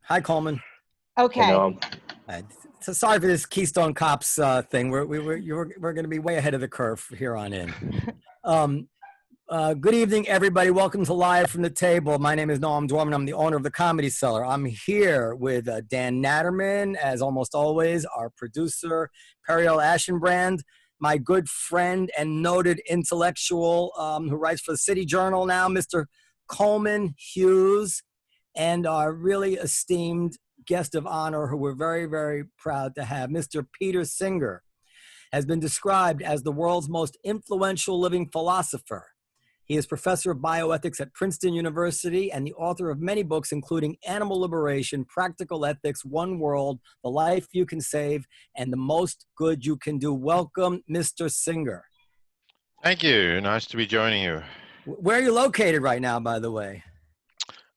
Hi, Coleman. Hey, Okay. Noam. So sorry for this Keystone Cops thing. We're going to be way ahead of the curve here on in. Good evening, everybody. Welcome to Live from the Table. My name is Noam Dworman. I'm the owner of the Comedy Cellar. I'm here with Dan Naturman, as almost always, our producer, Periel Aschenbrand, my good friend and noted intellectual who writes for the City Journal now, Mr. Coleman Hughes, and our really esteemed guest of honor, who we're very, very proud to have, Mr. Peter Singer, has been described as the world's most influential living philosopher. He is professor of bioethics at Princeton University and the author of many books, including Animal Liberation, Practical Ethics, One World, The Life You Can Save, and The Most Good You Can Do. Welcome, Mr. Singer. Thank you. Nice to be joining you. Where are you located right now, by the way?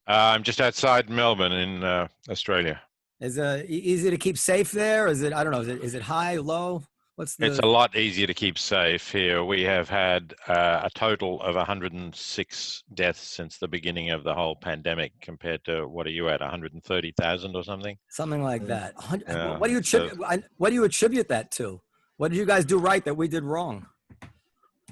I'm just outside Melbourne in Australia. Is it easy to keep safe there? Is it, I don't know, is it high, low? It's a lot easier to keep safe here. We have had a total of 106 deaths since the beginning of the whole pandemic, compared to, what are you at, 130,000 or something? Something like that. Yeah, what do you attribute that to? What did you guys do right that we did wrong?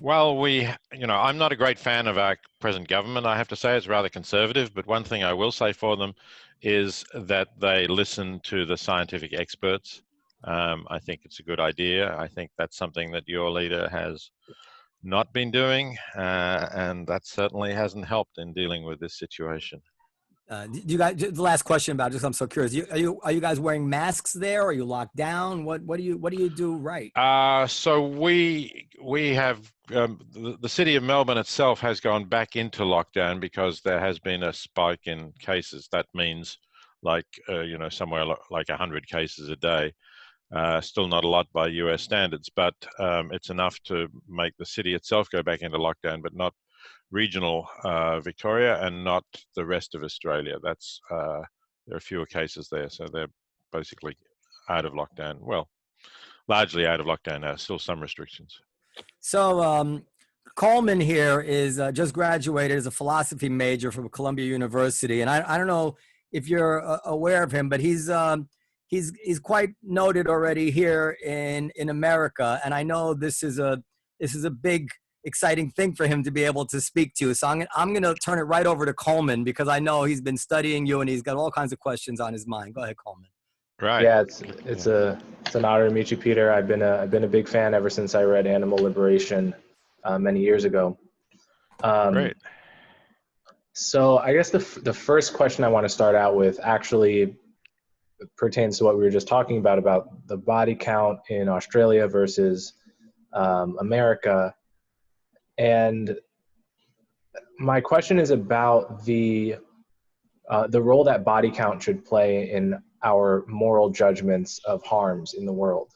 Well, I'm not a great fan of our present government. I have to say it's rather conservative, but one thing I will say for them is that they listen to the scientific experts. I think it's a good idea. I think that's something that your leader has not been doing, and that certainly hasn't helped in dealing with this situation. Do you guys? The last question about just, I'm so curious. Are you guys wearing masks there? Are you locked down? What do you do right? So we have the city of Melbourne itself has gone back into lockdown because there has been a spike in cases. That means somewhere like 100 cases a day. Still not a lot by US standards, but it's enough to make the city itself go back into lockdown, but not regional Victoria and not the rest of Australia. That's there are fewer cases there, so they're basically out of lockdown. Well, largely out of lockdown now. Still some restrictions. So Coleman here is just graduated as a philosophy major from Columbia University, and I don't know if you're aware of him, but he's quite noted already here in America, and I know this is a big, exciting thing for him to be able to speak to you. So I'm going to turn it right over to Coleman, because I know he's been studying you and he's got all kinds of questions on his mind. Go ahead, Coleman. Right. Yeah, it's an honor to meet you, Peter. I've been a big fan ever since I read Animal Liberation many years ago. Great. So I guess the first question I want to start out with actually pertains to what we were just talking about the body count in Australia versus America. And my question is about the role that body count should play in our moral judgments of harms in the world.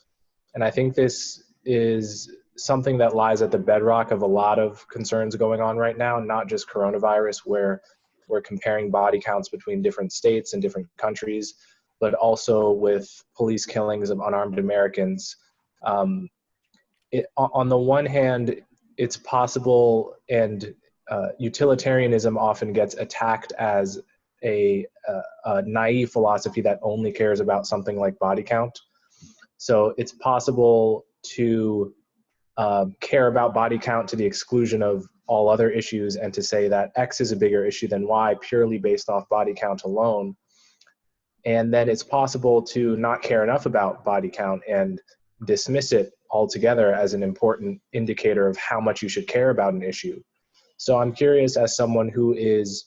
And I think this is something that lies at the bedrock of a lot of concerns going on right now, not just coronavirus, where we're comparing body counts between different states and different countries, but also with police killings of unarmed Americans. On the one hand, it's possible, and utilitarianism often gets attacked as a naive philosophy that only cares about something like body count. So it's possible to care about body count to the exclusion of all other issues, and to say that X is a bigger issue than Y purely based off body count alone. And then it's possible to not care enough about body count and dismiss it altogether as an important indicator of how much you should care about an issue. So I'm curious, as someone who is,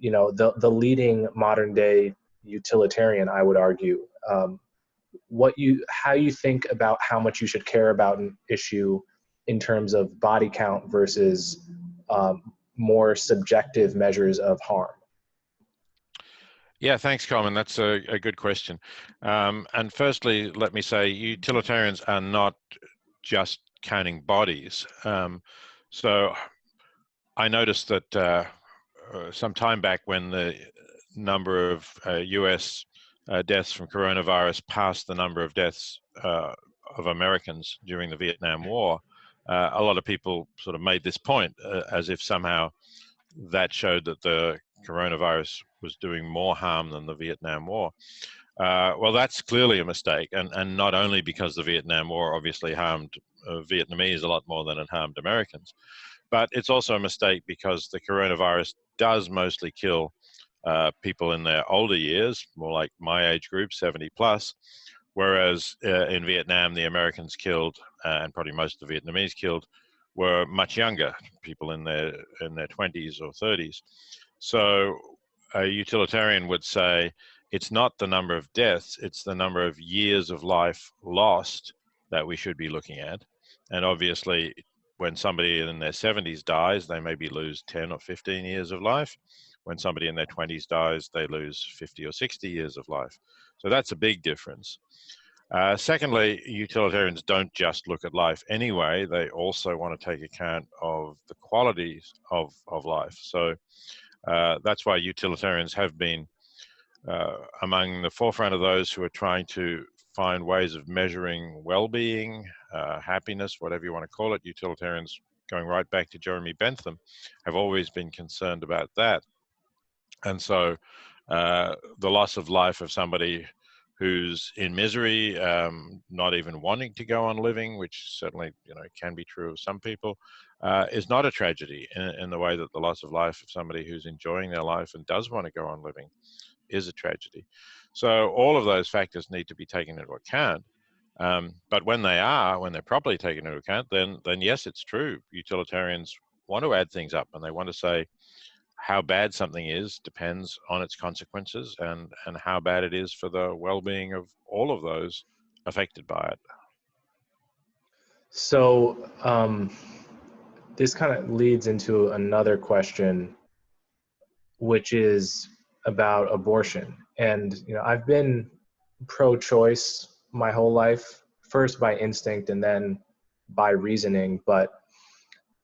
the leading modern day utilitarian, I would argue, how you think about how much you should care about an issue in terms of body count versus more subjective measures of harm. Yeah, thanks, Coleman. That's a good question. And firstly, let me say utilitarians are not just counting bodies. So I noticed that some time back, when the number of US deaths from coronavirus passed the number of deaths of Americans during the Vietnam War, a lot of people sort of made this point as if somehow that showed that the coronavirus was doing more harm than the Vietnam War. Well, that's clearly a mistake, and not only because the Vietnam War obviously harmed Vietnamese a lot more than it harmed Americans, but it's also a mistake because the coronavirus does mostly kill people in their older years, more like my age group, 70 plus, whereas in Vietnam, the Americans killed, and probably most of the Vietnamese killed, were much younger, people in their 20s or 30s. So a utilitarian would say it's not the number of deaths, it's the number of years of life lost that we should be looking at. And obviously, when somebody in their 70s dies, they maybe lose 10 or 15 years of life. When somebody in their 20s dies, they lose 50 or 60 years of life. So that's a big difference. Secondly, utilitarians don't just look at life anyway. They also want to take account of the qualities of life. So that's why utilitarians have been among the forefront of those who are trying to find ways of measuring well-being, happiness, whatever you want to call it. Utilitarians, going right back to Jeremy Bentham, have always been concerned about that. And so the loss of life of somebody who's in misery, not even wanting to go on living, which certainly can be true of some people, is not a tragedy in the way that the loss of life of somebody who's enjoying their life and does want to go on living is a tragedy. So all of those factors need to be taken into account. But when they're properly taken into account, then yes, it's true. Utilitarians want to add things up, and they want to say how bad something is depends on its consequences and how bad it is for the well-being of all of those affected by it. So this kind of leads into another question, which is about abortion. And I've been pro-choice my whole life, first by instinct and then by reasoning. But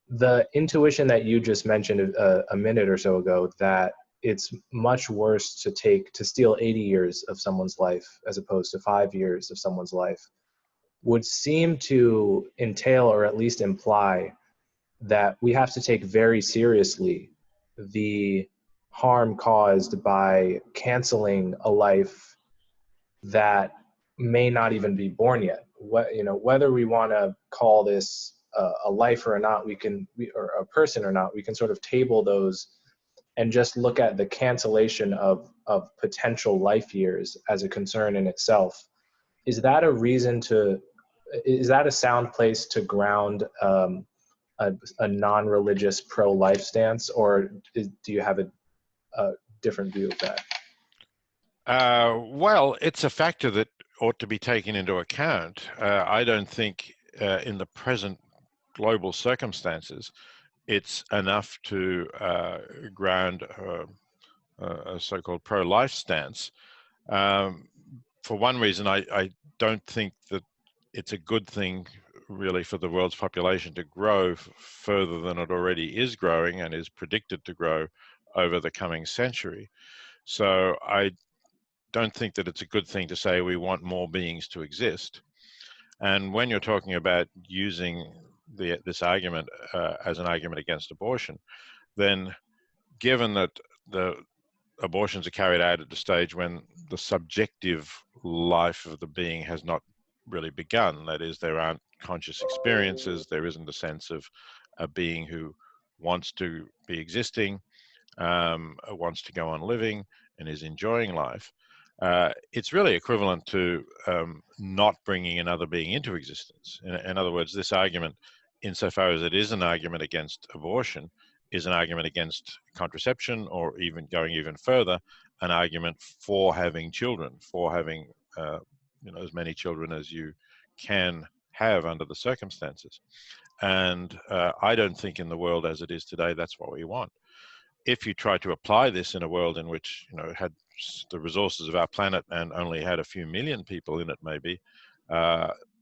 the intuition that you just mentioned a minute or so ago, that it's much worse to steal 80 years of someone's life as opposed to 5 years of someone's life, would seem to entail, or at least imply, that we have to take very seriously the harm caused by canceling a life that may not even be born yet. Whether we want to call this a life or not, or a person or not, we can sort of table those and just look at the cancellation of potential life years as a concern in itself. Is that a sound place to ground a non-religious pro-life stance, or do you have a different view of that? Well, it's a factor that ought to be taken into account. I don't think in the present global circumstances it's enough to ground a so-called pro-life stance. For one reason, I don't think that it's a good thing really for the world's population to grow further than it already is growing and is predicted to grow over the coming century. So I don't think that it's a good thing to say we want more beings to exist. And when you're talking about using this argument as an argument against abortion, then given that the abortions are carried out at the stage when the subjective life of the being has not really begun, that is, there aren't conscious experiences, there isn't a sense of a being who wants to be existing, wants to go on living, and is enjoying life, it's really equivalent to not bringing another being into existence. In other words, this argument, insofar as it is an argument against abortion, is an argument against contraception, or even going even further, an argument for having children, for having as many children as you can have under the circumstances. And I don't think in the world as it is today, that's what we want. If you try to apply this in a world in which had the resources of our planet and only had a few million people in it, maybe,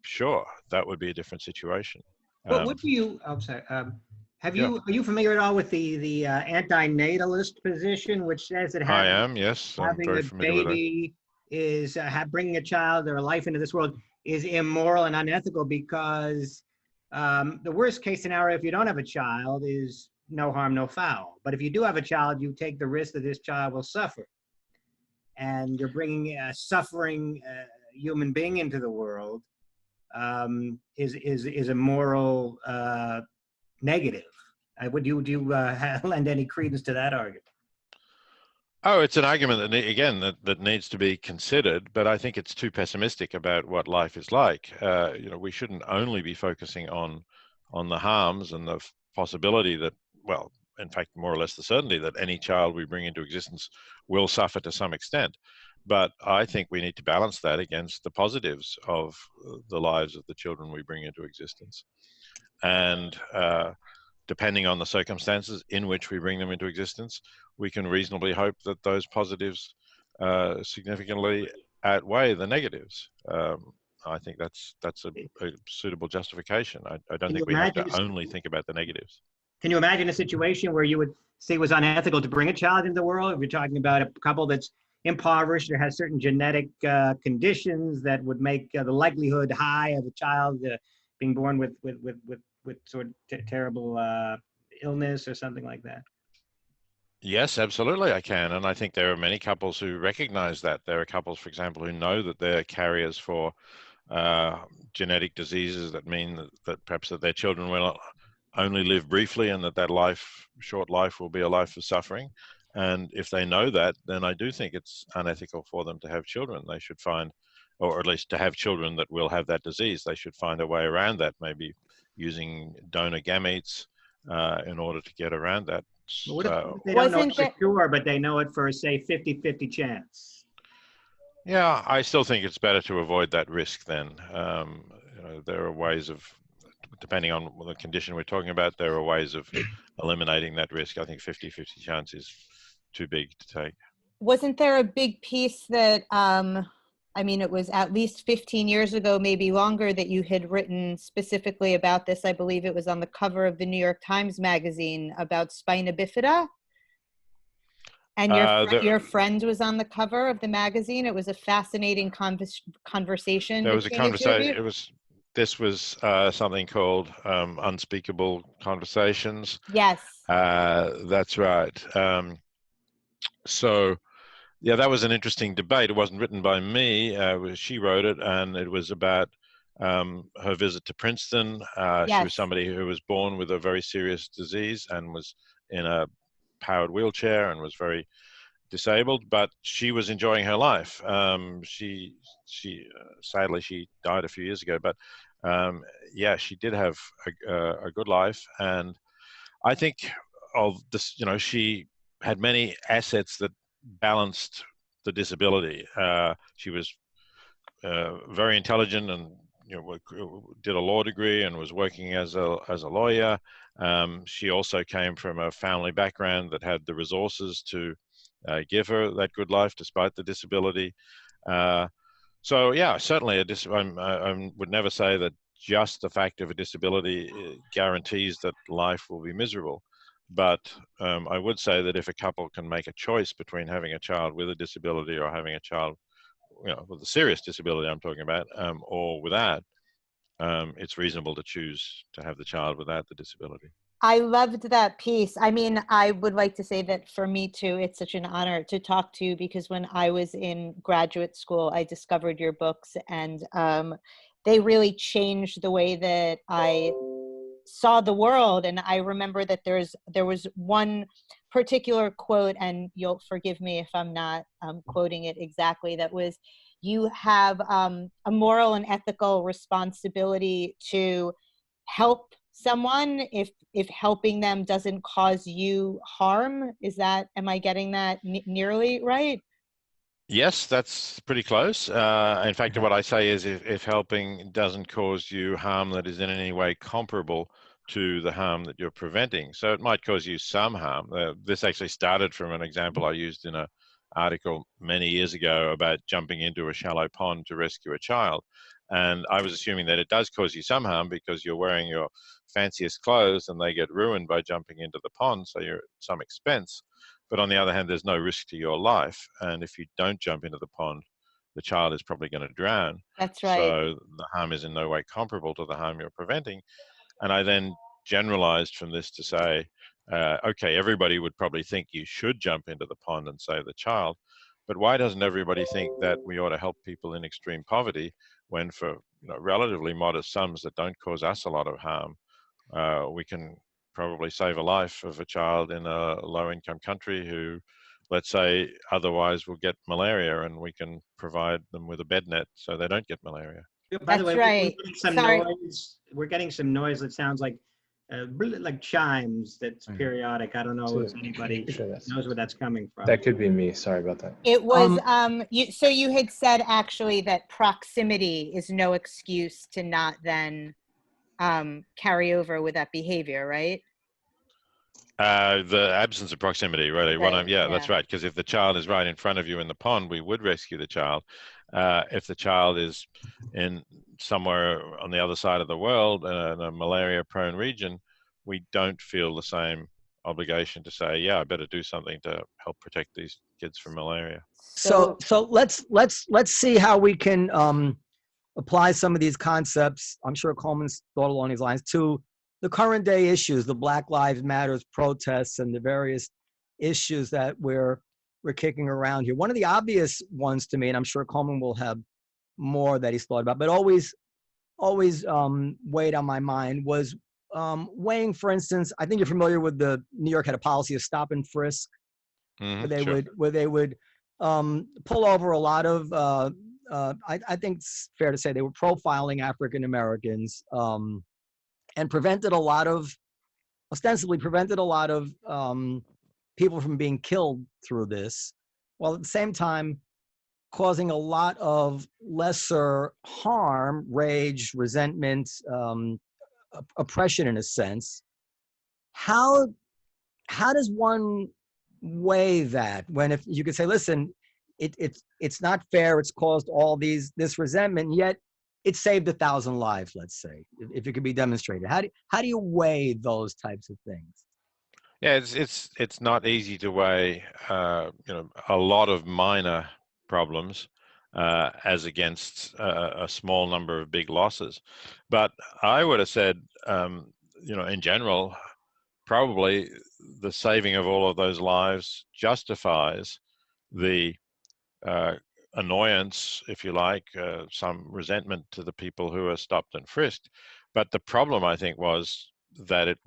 sure, that would be a different situation. Well, what do you? I'm sorry. Are you familiar at all with the anti-natalist position, which says that I am, yes, I'm having very a familiar with that. baby is bringing a child or a life into this world is immoral and unethical because the worst case scenario, if you don't have a child, is no harm, no foul. But if you do have a child, you take the risk that this child will suffer. And you're bringing a suffering human being into the world is a moral negative. Would you lend any credence to that argument? Oh, it's an argument that, again, that needs to be considered, but I think it's too pessimistic about what life is like. We shouldn't only be focusing on the harms and the possibility that, well, in fact, more or less the certainty that any child we bring into existence will suffer to some extent. But I think we need to balance that against the positives of the lives of the children we bring into existence. And depending on the circumstances in which we bring them into existence, we can reasonably hope that those positives significantly outweigh the negatives. I think that's a suitable justification. I don't think we have to only think about the negatives. Can you imagine a situation where you would say it was unethical to bring a child into the world? If you're talking about a couple that's impoverished or has certain genetic conditions that would make the likelihood high of a child being born with sort of terrible illness or something like that. Yes, absolutely, I can. And I think there are many couples who recognize that. There are couples, for example, who know that they're carriers for genetic diseases that mean that perhaps that their children will only live briefly, and that short life will be a life of suffering. And if they know that, then I do think it's unethical for them to have children. They should find, or at least to have children that will have that disease, they should find a way around that, maybe using donor gametes in order to get around that. What if they don't know it for sure, but they know it for, say, 50-50 chance? Yeah, I still think it's better to avoid that risk then. There are ways of, depending on the condition we're talking about, there are ways of eliminating that risk. I think 50-50 chance is too big to take. Wasn't there a big piece that, it was at least 15 years ago, maybe longer, that you had written specifically about this? I believe it was on the cover of the New York Times Magazine about spina bifida. And your friend was on the cover of the magazine. It was a fascinating conversation. There was a conversation. This was something called Unspeakable Conversations. Yes. That's right. So, yeah, that was an interesting debate. It wasn't written by me. She wrote it, and it was about her visit to Princeton. Yes. She was somebody who was born with a very serious disease and was in a powered wheelchair and was very disabled, but she was enjoying her life. She sadly, she died a few years ago, but yeah, she did have a good life. And I think of this, she had many assets that balanced the disability. She was very intelligent and did a law degree and was working as a lawyer. She also came from a family background that had the resources to give her that good life despite the disability. So yeah, certainly I would never say that just the fact of a disability guarantees that life will be miserable. But I would say that if a couple can make a choice between having a child with a disability or having a child with a serious disability I'm talking about, or without, it's reasonable to choose to have the child without the disability. I loved that piece. I would like to say that for me too, it's such an honor to talk to you, because when I was in graduate school, I discovered your books, and they really changed the way that I saw the world. And I remember that there was one particular quote, and you'll forgive me if I'm not quoting it exactly, that was, you have a moral and ethical responsibility to help someone if helping them doesn't cause you harm. Am I getting that nearly right? Yes, that's pretty close. In fact, what I say is if helping doesn't cause you harm that is in any way comparable to the harm that you're preventing. So it might cause you some harm. This actually started from an example I used in an article many years ago about jumping into a shallow pond to rescue a child. And I was assuming that it does cause you some harm because you're wearing your fanciest clothes and they get ruined by jumping into the pond, so you're at some expense. But on the other hand, there's no risk to your life. And if you don't jump into the pond, the child is probably going to drown. That's right. So the harm is in no way comparable to the harm you're preventing. And I then generalized from this to say, Okay, everybody would probably think you should jump into the pond and save the child, but why doesn't everybody think that we ought to help people in extreme poverty when for relatively modest sums that don't cause us a lot of harm, we can probably save a life of a child in a low-income country who, let's say, otherwise will get malaria, and we can provide them with a bed net so they don't get malaria. By the That's way, we're right. getting some Sorry. noise. We're getting some noise that sounds like chimes. That's periodic. I don't know if anybody knows where that's coming from. That could be me. Sorry about that. It was so you had said actually that proximity is no excuse to not then carry over with that behavior, right? The absence of proximity, really. Right, Yeah, that's right. Because if the child is right in front of you in the pond, we would rescue the child. If the child is in somewhere on the other side of the world in a malaria-prone region, we don't feel the same obligation to say, yeah, I better do something to help protect these kids from malaria. So let's see how we can apply some of these concepts. I'm sure Coleman's thought along these lines to the current day issues, the Black Lives Matters protests and the various issues that we're kicking around here. One of the obvious ones to me, and I'm sure Coleman will have more that he's thought about, but always weighed on my mind was weighing, for instance, I think you're familiar with New York had a policy of stop and frisk, where they would pull over a lot of I think it's fair to say they were profiling African Americans and ostensibly prevented a lot of people from being killed through this, while at the same time causing a lot of lesser harm, rage, resentment, oppression in a sense. How does one weigh that when, if you could say, listen, it's not fair, it's caused all this resentment, yet it saved 1,000 lives, let's say, if it could be demonstrated. How do you weigh those types of things? Yeah, it's not easy to weigh a lot of minor problems as against a small number of big losses. But I would have said, in general, probably the saving of all of those lives justifies the annoyance, if you like, some resentment to the people who are stopped and frisked. But the problem, I think, was that it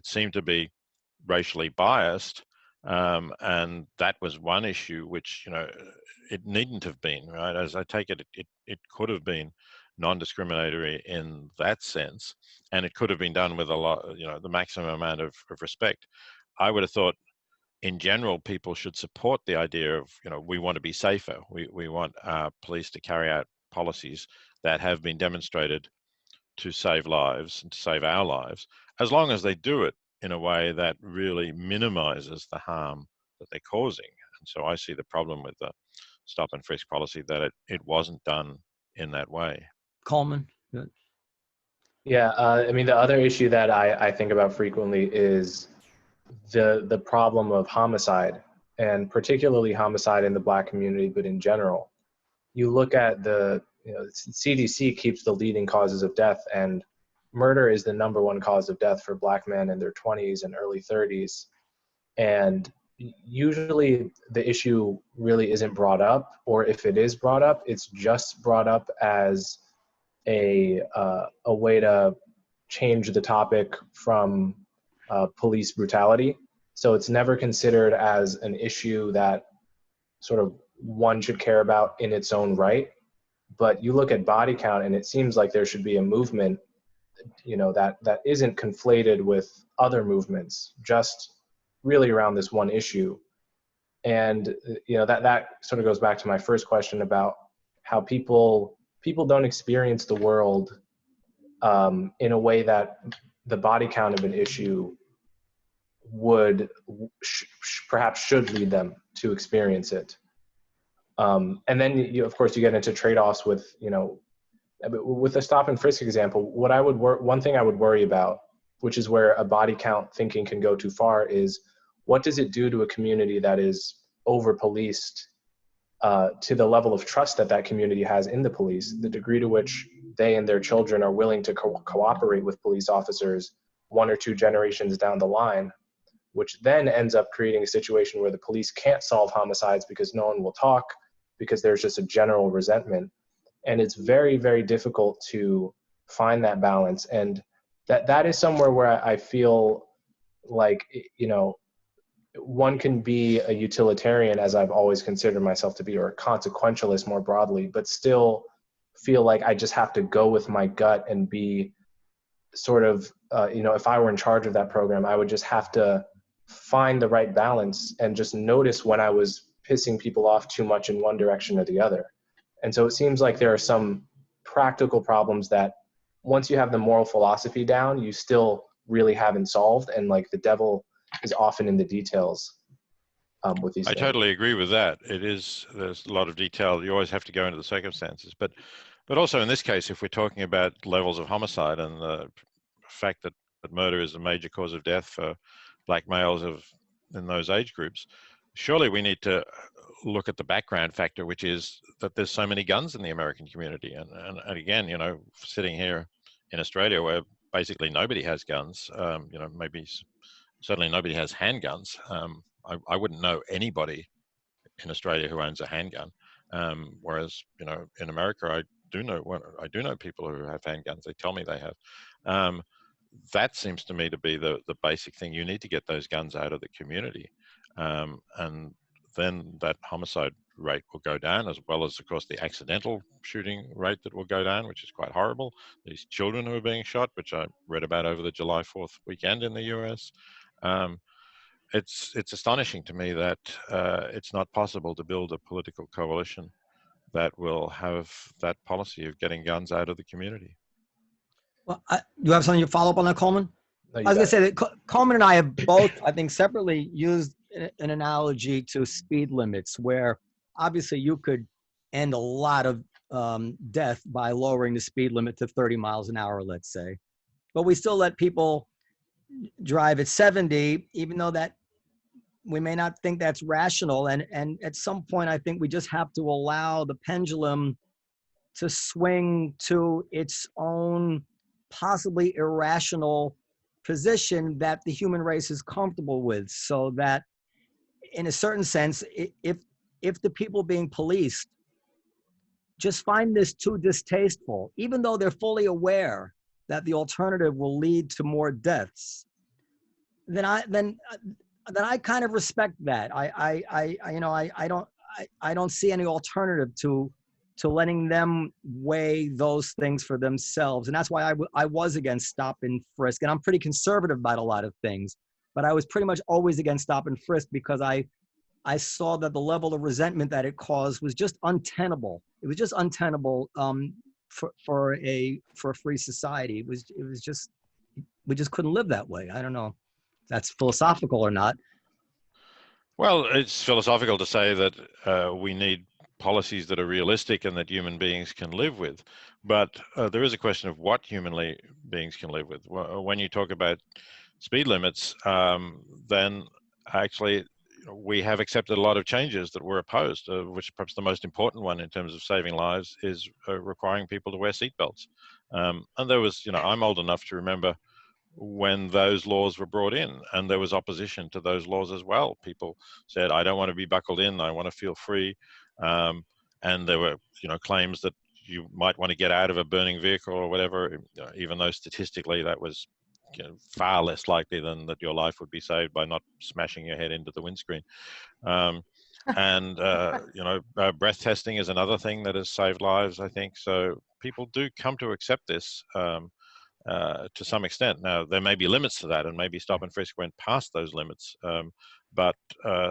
seemed to be racially biased, and that was one issue which it needn't have been, right? As I take it, it could have been non-discriminatory in that sense, and it could have been done with a lot, the maximum amount of respect. I would have thought, in general, people should support the idea of, we want to be safer. We want police to carry out policies that have been demonstrated to save lives and to save our lives, as long as they do it in a way that really minimizes the harm that they're causing. And so I see the problem with the stop and frisk policy, that it wasn't done in that way. Coleman? Yeah, I mean, the other issue that I think about frequently is the problem of homicide, and particularly homicide in the Black community, but in general. You look at CDC keeps the leading causes of death, and murder is the #1 cause of death for Black men in their 20s and early 30s. And usually the issue really isn't brought up, or if it is brought up, it's just brought up as a way to change the topic from police brutality. So it's never considered as an issue that sort of one should care about in its own right. But you look at body count, and it seems like there should be a movement, that isn't conflated with other movements, just really around this one issue. And that sort of goes back to my first question about how people don't experience the world in a way that the body count of an issue would perhaps should lead them to experience it. And then of course you get into trade-offs with with the stop and frisk example. One thing I would worry about, which is where a body count thinking can go too far, is what does it do to a community that is over policed, to the level of trust that community has in the police, the degree to which they and their children are willing to cooperate with police officers 1 or 2 generations down the line. which then ends up creating a situation where the police can't solve homicides because no one will talk, because there's just a general resentment. And it's very, very difficult to find that balance. And that is somewhere where I feel like, one can be a utilitarian, as I've always considered myself to be, or a consequentialist more broadly, but still feel like I just have to go with my gut and be sort of, if I were in charge of that program, I would just have to find the right balance and just notice when I was pissing people off too much in one direction or the other. And so it seems like there are some practical problems that once you have the moral philosophy down, you still really haven't solved. And like the devil is often in the details with these I things. totally agree with that. There's a lot of detail. You always have to go into the circumstances. But also in this case, if we're talking about levels of homicide and the fact that murder is a major cause of death for black males in those age groups, surely we need to look at the background factor, which is that there's so many guns in the American community. And again, sitting here in Australia where basically nobody has guns, maybe certainly nobody has handguns. I wouldn't know anybody in Australia who owns a handgun. Whereas, in America, I do know people who have handguns. They tell me they have. That seems to me to be the basic thing. You need to get those guns out of the community. And then that homicide rate will go down, as well as, of course, the accidental shooting rate that will go down, which is quite horrible. These children who are being shot, which I read about over the July 4th weekend in the US. It's astonishing to me that it's not possible to build a political coalition that will have that policy of getting guns out of the community. Well, you have something to follow up on that, Coleman? No, I was going to say that Coleman and I have both, I think, separately used an analogy to speed limits, where obviously you could end a lot of death by lowering the speed limit to 30 miles an hour, let's say. But we still let people drive at 70, even though that we may not think that's rational. And at some point, I think we just have to allow the pendulum to swing to its own possibly irrational position that the human race is comfortable with, so that in a certain sense, if the people being policed just find this too distasteful, even though they're fully aware that the alternative will lead to more deaths, then I kind of respect that. I don't see any alternative to letting them weigh those things for themselves. And that's why I was against stop and frisk. And I'm pretty conservative about a lot of things, but I was pretty much always against stop and frisk because I saw that the level of resentment that it caused was just untenable. It was just untenable for a free society. It was just, we just couldn't live that way. I don't know if that's philosophical or not. Well, it's philosophical to say that we need policies that are realistic and that human beings can live with. But there is a question of what human beings can live with. When you talk about speed limits, then actually we have accepted a lot of changes that were opposed, which perhaps the most important one in terms of saving lives is requiring people to wear seatbelts. And there was, I'm old enough to remember when those laws were brought in, and there was opposition to those laws as well. People said, I don't want to be buckled in, I want to feel free. And there were, claims that you might want to get out of a burning vehicle or whatever, even though statistically that was far less likely than that your life would be saved by not smashing your head into the windscreen. Breath testing is another thing that has saved lives, I think. So people do come to accept this to some extent. Now, there may be limits to that, and maybe stop and frisk went past those limits. But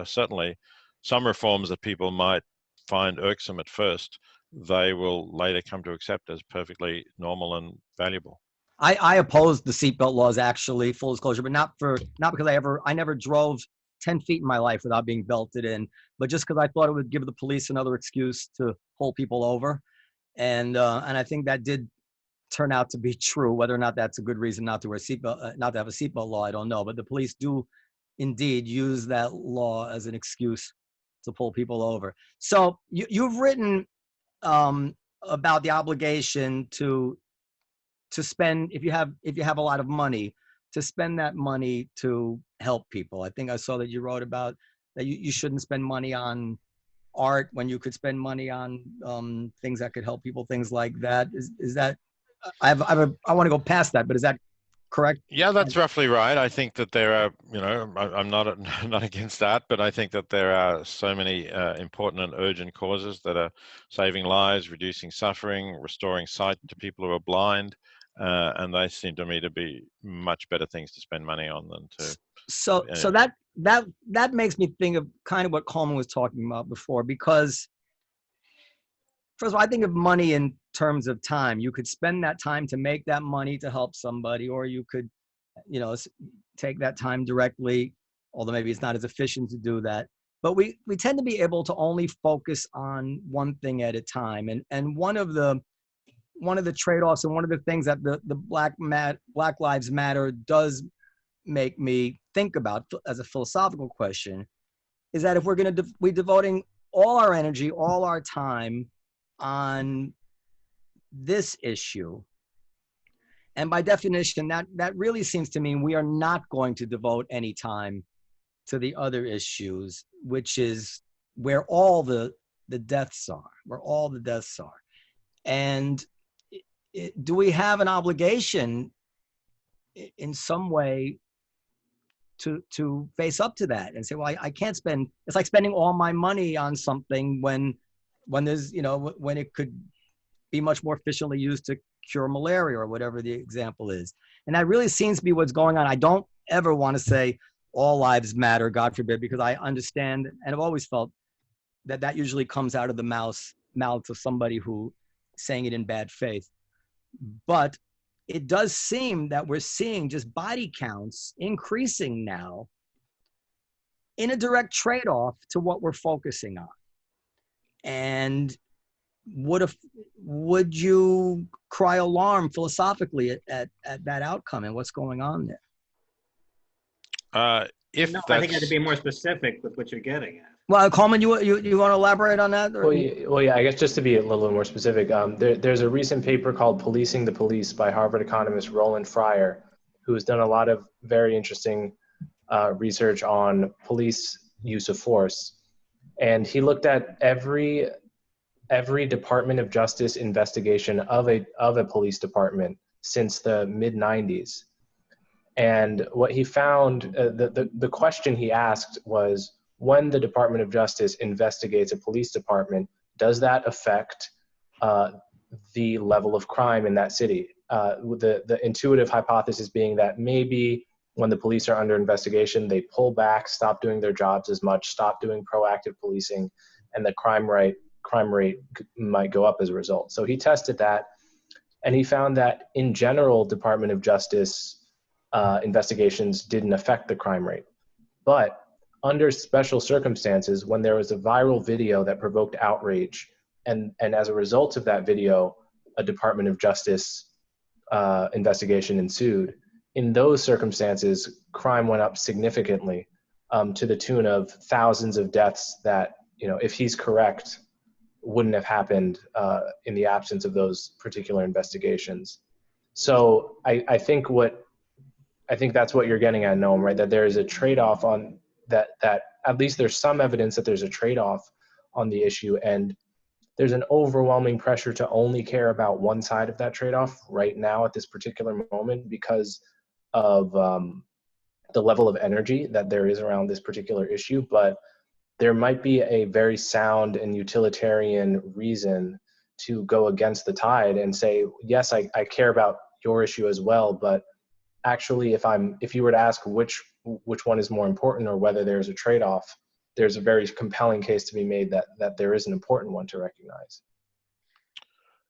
certainly some reforms that people might find irksome at first, they will later come to accept as perfectly normal and valuable. I opposed the seatbelt laws, actually, full disclosure, but not because I never drove 10 feet in my life without being belted in, but just because I thought it would give the police another excuse to pull people over. And I think that did turn out to be true. Whether or not that's a good reason not to wear seatbelt, not to have a seatbelt law, I don't know. But the police do indeed use that law as an excuse to pull people over. So you've written about the obligation to spend, if you have a lot of money, to spend that money to help people. I think I saw that you wrote about that you shouldn't spend money on art when you could spend money on things that could help people, things like that. Is that, I want to go past that, but is that correct? Yeah, that's roughly right. I think that there are, I'm not not against that, but I think that there are so many important and urgent causes that are saving lives, reducing suffering, restoring sight to people who are blind, and they seem to me to be much better things to spend money on than to. So that makes me think of kind of what Coleman was talking about before, because first of all, I think of money in terms of time. You could spend that time to make that money to help somebody, or you could, take that time directly, although maybe it's not as efficient to do that. But we tend to be able to only focus on one thing at a time. And one of the trade-offs and one of the things that the Black Lives Matter does make me think about as a philosophical question is that if we're going to be devoting all our energy, all our time on this issue, and by definition, that really seems to mean we are not going to devote any time to the other issues, which is where all the deaths are, And do we have an obligation in some way to face up to that and say, well, I can't spend, it's like spending all my money on something when there's, when it could be much more efficiently used to cure malaria or whatever the example is. And that really seems to be what's going on. I don't ever want to say all lives matter, God forbid, because I understand and I've always felt that usually comes out of the mouths of somebody who saying it in bad faith. But it does seem that we're seeing just body counts increasing now in a direct trade-off to what we're focusing on. And would you cry alarm philosophically at that outcome and what's going on there? I think you have to be more specific with what you're getting at. Well, Coleman, you want to elaborate on that? Well, yeah, I guess just to be a little more specific, there's a recent paper called Policing the Police by Harvard economist Roland Fryer, who has done a lot of very interesting research on police use of force. And he looked at every Department of Justice investigation of a police department since the mid-90s. And what he found, the question he asked was, when the Department of Justice investigates a police department, does that affect the level of crime in that city? The intuitive hypothesis being that maybe when the police are under investigation, they pull back, stop doing their jobs as much, stop doing proactive policing, and the crime rate might go up as a result. So he tested that, and he found that in general, Department of Justice investigations didn't affect the crime rate. But under special circumstances, when there was a viral video that provoked outrage, and as a result of that video, a Department of Justice investigation ensued, in those circumstances, crime went up significantly to the tune of thousands of deaths that, if he's correct, wouldn't have happened in the absence of those particular investigations. So I think that's what you're getting at, Noam, right? That there is a trade-off on that at least there's some evidence that there's a trade-off on the issue, and there's an overwhelming pressure to only care about one side of that trade-off right now at this particular moment because of the level of energy that there is around this particular issue. But there might be a very sound and utilitarian reason to go against the tide and say, yes, I care about your issue as well, but actually, if you were to ask which one is more important or whether there's a trade-off, there's a very compelling case to be made that there is an important one to recognize.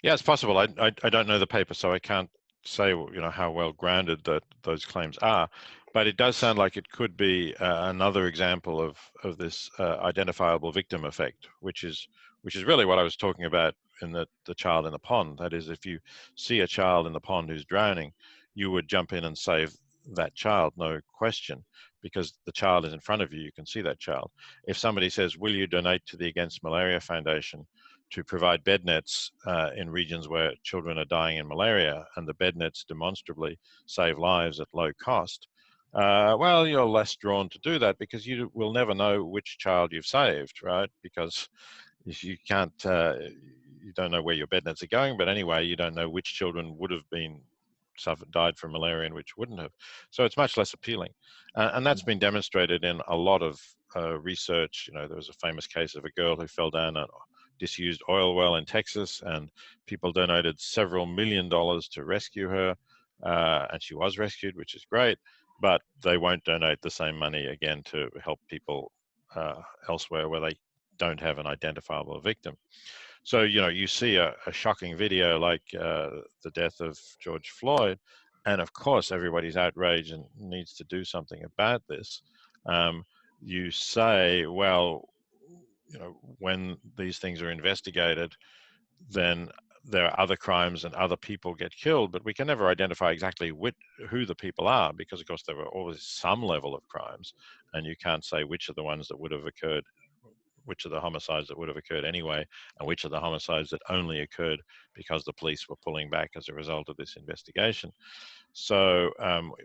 Yeah, it's possible. I don't know the paper, so I can't say how well grounded that those claims are, but it does sound like it could be another example of this identifiable victim effect, which is really what I was talking about in the child in the pond. That is, if you see a child in the pond who's drowning, you would jump in and save that child, no question, because the child is in front of you. You can see that child. If somebody says, will you donate to the Against Malaria Foundation, to provide bed nets in regions where children are dying in malaria, and the bed nets demonstrably save lives at low cost, well, you're less drawn to do that because you will never know which child you've saved, right? Because if you can't, you don't know where your bed nets are going, but anyway, you don't know which children would have been died from malaria and which wouldn't have. So it's much less appealing. And that's been demonstrated in a lot of research. You know, there was a famous case of a girl who fell down a disused oil well in Texas, and people donated several $1 million to rescue her. And she was rescued, which is great, but they won't donate the same money again to help people elsewhere where they don't have an identifiable victim. So, you know, you see a shocking video like the death of George Floyd, and of course everybody's outraged and needs to do something about this. You say, well, you know, when these things are investigated, then there are other crimes and other people get killed, but we can never identify exactly who the people are, because of course there were always some level of crimes, and you can't say which are the ones that would have occurred, which are the homicides that would have occurred anyway, and which are the homicides that only occurred because the police were pulling back as a result of this investigation. So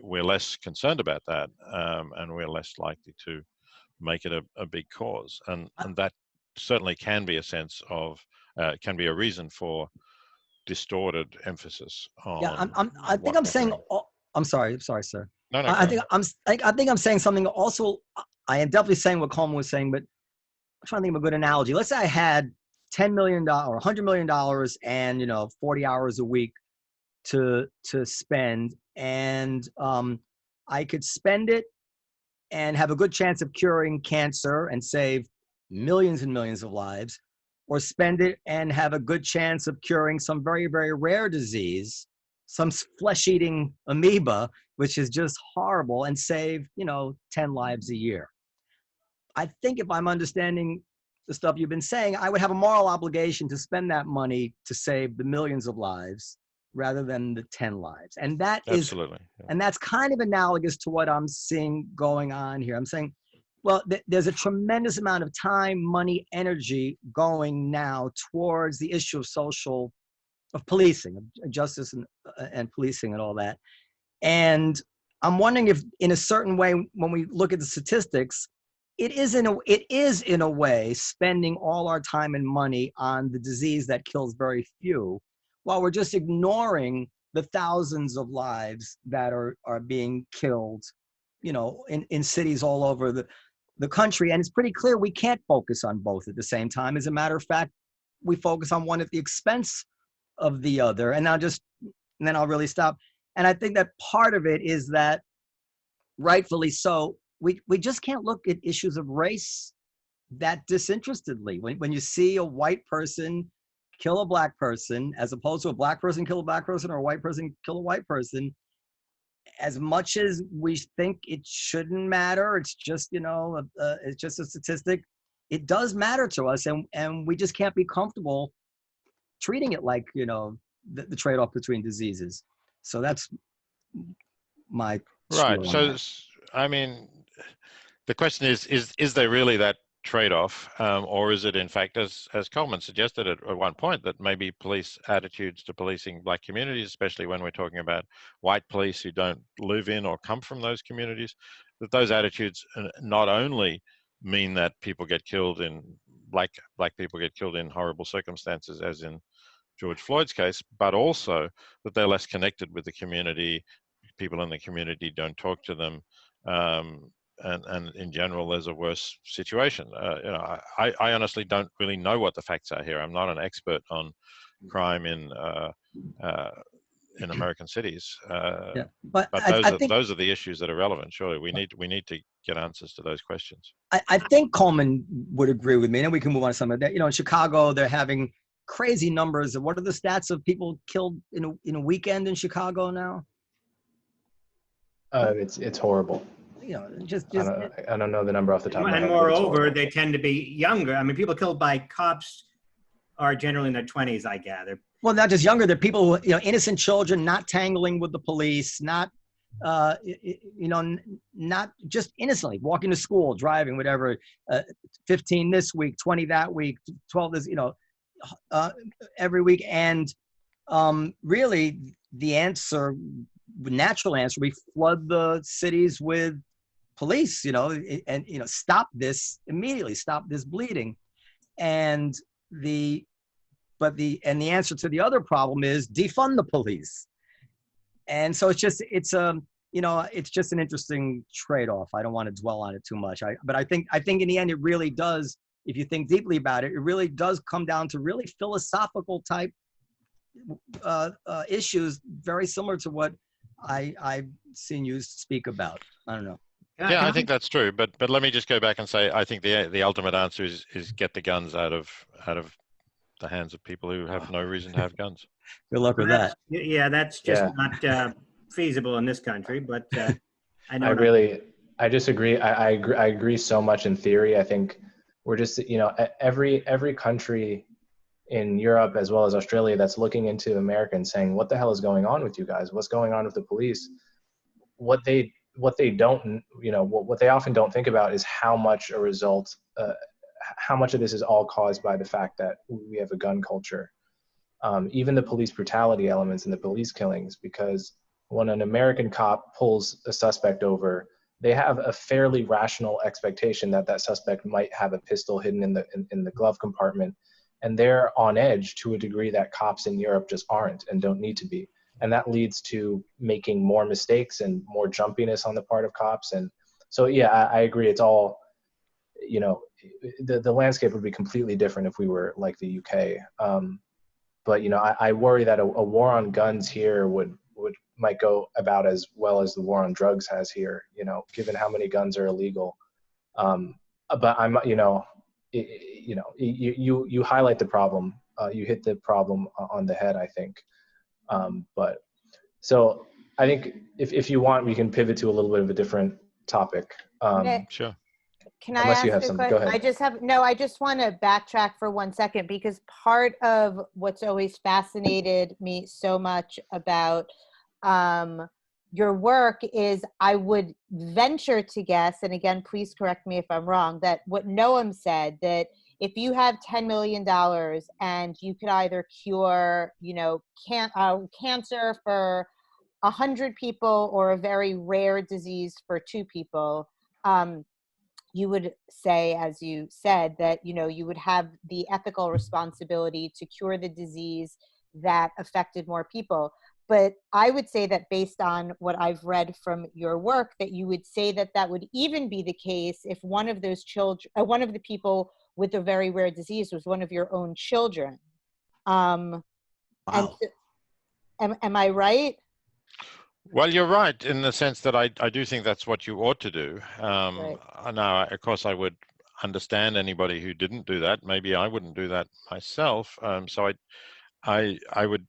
we're less concerned about that, and we're less likely to make it a big cause. And that certainly can be a sense of, can be a reason for distorted emphasis on. Yeah, I think I'm saying. I'm sorry, sir. No, no. I think I'm saying something. Also, I am definitely saying what Coleman was saying, but I'm trying to think of a good analogy. Let's say I had $10 million or $100 million and 40 hours a week to spend, and I could spend it and have a good chance of curing cancer and save millions and millions of lives, or spend it and have a good chance of curing some very, very rare disease, some flesh-eating amoeba, which is just horrible, and save 10 lives a year. I think if I'm understanding the stuff you've been saying, I would have a moral obligation to spend that money to save the millions of lives rather than the 10 lives. And that Absolutely. Yeah. And that's kind of analogous to what I'm seeing going on here. I'm saying, well, there's a tremendous amount of time, money, energy going now towards the issue of policing, of justice and policing and all that. And I'm wondering if, in a certain way, when we look at the statistics, it is in a way spending all our time and money on the disease that kills very few, while we're just ignoring the thousands of lives that are being killed, in cities all over the country. And it's pretty clear we can't focus on both at the same time. As a matter of fact, we focus on one at the expense of the other. And then I'll really stop. And I think that part of it is that, rightfully so, we just can't look at issues of race that disinterestedly. When you see a white person kill a black person, as opposed to a black person kill a black person or a white person kill a white person, as much as we think it shouldn't matter, it's just it's just a statistic. It does matter to us, and we just can't be comfortable treating it like the trade-off between diseases. So that's my right. So I mean, the question is there really that trade-off, or is it in fact, as Coleman suggested at one point, that maybe police attitudes to policing black communities, especially when we're talking about white police who don't live in or come from those communities, that those attitudes not only mean that people get killed in black people get killed in horrible circumstances, as in George Floyd's case, but also that they're less connected with the community. People in the community don't talk to them. And in general, there's a worse situation. I honestly don't really know what the facts are here. I'm not an expert on crime in American cities. But those are the issues that are relevant. Surely we need to get answers to those questions. I think Coleman would agree with me, and we can move on to some of that. In Chicago, they're having crazy numbers. What are the stats of people killed in a weekend in Chicago now? It's horrible. I don't know the number off the top of my head. And moreover, they tend to be younger. I mean, people killed by cops are generally in their 20s, I gather. Well, not just younger. They're people who, innocent children, not tangling with the police, not just innocently walking to school, driving, whatever. 15 this week, 20 that week, 12 this. uh, every week. And really, the answer, natural answer, we flood the cities with police, and stop this immediately, stop this bleeding. And the answer to the other problem is defund the police. And so it's just an interesting trade-off. I don't want to dwell on it too much. But I think in the end it really does, if you think deeply about it, it really does come down to really philosophical type issues, very similar to what I've seen you speak about. I don't know. Yeah, I think that's true. But let me just go back and say I think the ultimate answer is get the guns out of the hands of people who have no reason to have guns. Good luck with that. Yeah, that's just not feasible in this country. But I disagree. I agree so much in theory. I think we're just, every country in Europe as well as Australia that's looking into America and saying, what the hell is going on with you guys? What's going on with the police? What they don't, what they often don't think about is how much how much of this is all caused by the fact that we have a gun culture. Even the police brutality elements and the police killings, because when an American cop pulls a suspect over, they have a fairly rational expectation that that suspect might have a pistol hidden in the glove compartment. And they're on edge to a degree that cops in Europe just aren't and don't need to be. And that leads to making more mistakes and more jumpiness on the part of cops. And so, yeah, I agree. It's all, the landscape would be completely different if we were like the UK. But, I worry that a war on guns here might go about as well as the war on drugs has here, given how many guns are illegal. But I'm, you highlight the problem. You hit the problem on the head, I think. But so I think if you want, we can pivot to a little bit of a different topic. Sure. Can I ask you have something, go ahead. I just want to backtrack for 1 second, because part of what's always fascinated me so much about your work is, I would venture to guess, and again, please correct me if I'm wrong, that what Noam said, that if you have $10 million and you could either cure, cancer for 100 people or a very rare disease for 2 people, you would say, as you said, that, you would have the ethical responsibility to cure the disease that affected more people. But I would say that based on what I've read from your work, that you would say that that would even be the case if one of those children, one of the people with a very rare disease was one of your own children. Wow. And so, am I right? Well, you're right in the sense that I do think that's what you ought to do. Right. Now, of course, I would understand anybody who didn't do that. Maybe I wouldn't do that myself. So I would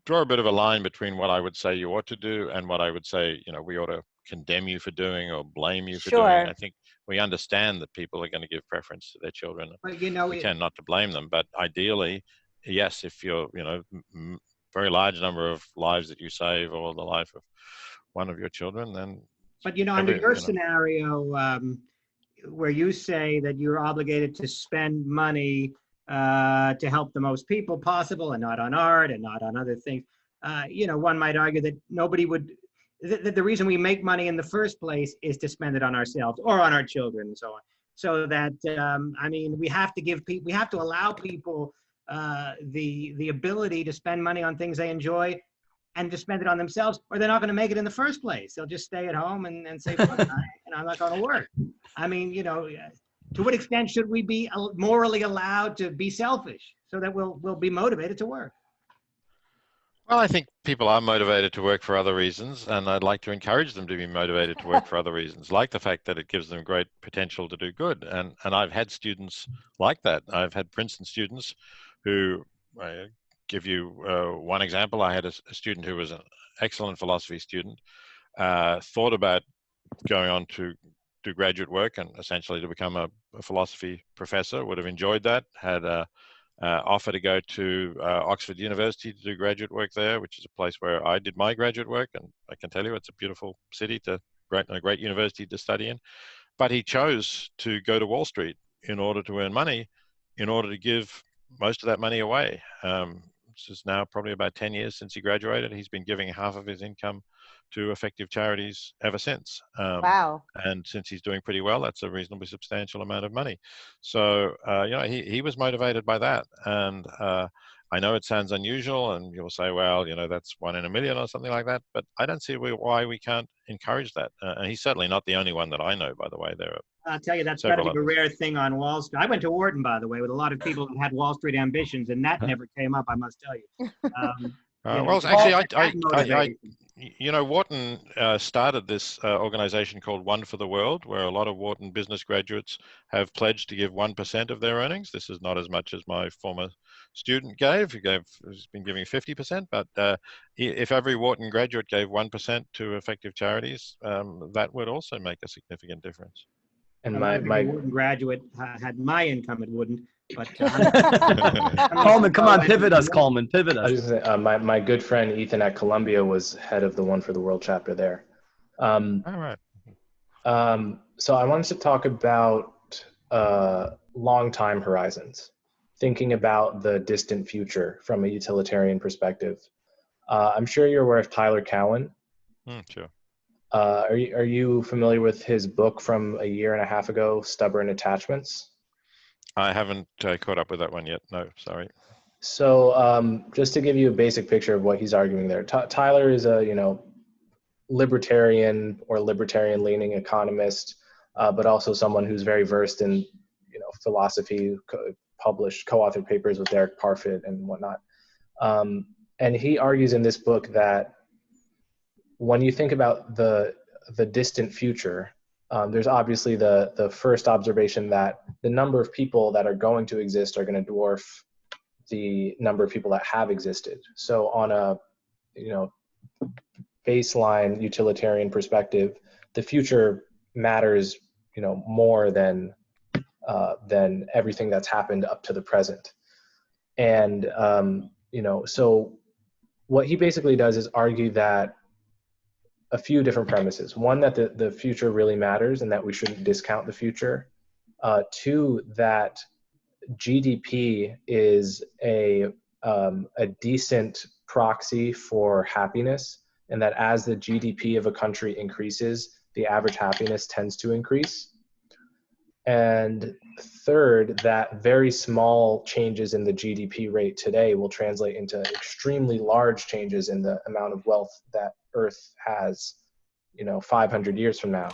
draw a bit of a line between what I would say you ought to do and what I would say, we ought to condemn you for doing or blame you for doing. I think we understand that people are going to give preference to their children. But, we tend not to blame them. But ideally, yes, if you're, very large number of lives that you save or the life of one of your children, then. But, under your scenario, where you say that you're obligated to spend money to help the most people possible and not on art and not on other things, one might argue that nobody would, the reason we make money in the first place is to spend it on ourselves or on our children and so on. So that, we have to we have to allow people the ability to spend money on things they enjoy and to spend it on themselves, or they're not going to make it in the first place. They'll just stay at home and say, I'm not going to work. To what extent should we be morally allowed to be selfish so that we'll be motivated to work? Well, I think people are motivated to work for other reasons, and I'd like to encourage them to be motivated to work for other reasons, like the fact that it gives them great potential to do good. And I've had students like that. I've had Princeton students who, give you one example. I had a student who was an excellent philosophy student, thought about going on to do graduate work and essentially to become a philosophy professor, would have enjoyed that, had a offer to go to Oxford University to do graduate work there, which is a place where I did my graduate work, and I can tell you it's a beautiful city a great university to study in. But he chose to go to Wall Street in order to earn money, in order to give most of that money away. This is now probably about 10 years since he graduated. He's been giving half of his income to effective charities ever since. Wow. And since he's doing pretty well, that's a reasonably substantial amount of money. So, he was motivated by that. And I know it sounds unusual, and you'll say, well, that's 1 in a million or something like that. But I don't see why we can't encourage that. And he's certainly not the only one that I know, by the way. There are I'll tell you, that's got to be a rare thing on Wall Street. I went to Wharton, by the way, with a lot of people that had Wall Street ambitions, and that never came up, I must tell you. Well, actually, Wharton started this organization called One for the World, where a lot of Wharton business graduates have pledged to give 1% of their earnings. This is not as much as my former student gave. He's been giving 50%, but if every Wharton graduate gave 1% to effective charities, that would also make a significant difference. And my Wharton graduate had my income, it wouldn't. But Coleman, come on, pivot us, Coleman, pivot us. I was just saying, my good friend Ethan at Columbia was head of the One for the World chapter there. All right. So I wanted to talk about long time horizons, thinking about the distant future from a utilitarian perspective. I'm sure you're aware of Tyler Cowen. Sure. Are you familiar with his book from a year and a half ago, Stubborn Attachments? I haven't caught up with that one yet. No, sorry. So just to give you a basic picture of what he's arguing there, Tyler is a libertarian or libertarian-leaning economist, but also someone who's very versed in philosophy, co-authored papers with Derek Parfit and whatnot. And he argues in this book that when you think about the distant future, there's obviously the first observation that the number of people that are going to exist are going to dwarf the number of people that have existed. So on a baseline utilitarian perspective, the future matters more than everything that's happened up to the present. And so what he basically does is argue that a few different premises. One, that the future really matters and that we shouldn't discount the future. Two, that GDP is a decent proxy for happiness, and that as the GDP of a country increases, the average happiness tends to increase. And third, that very small changes in the GDP rate today will translate into extremely large changes in the amount of wealth that Earth has, 500 years from now.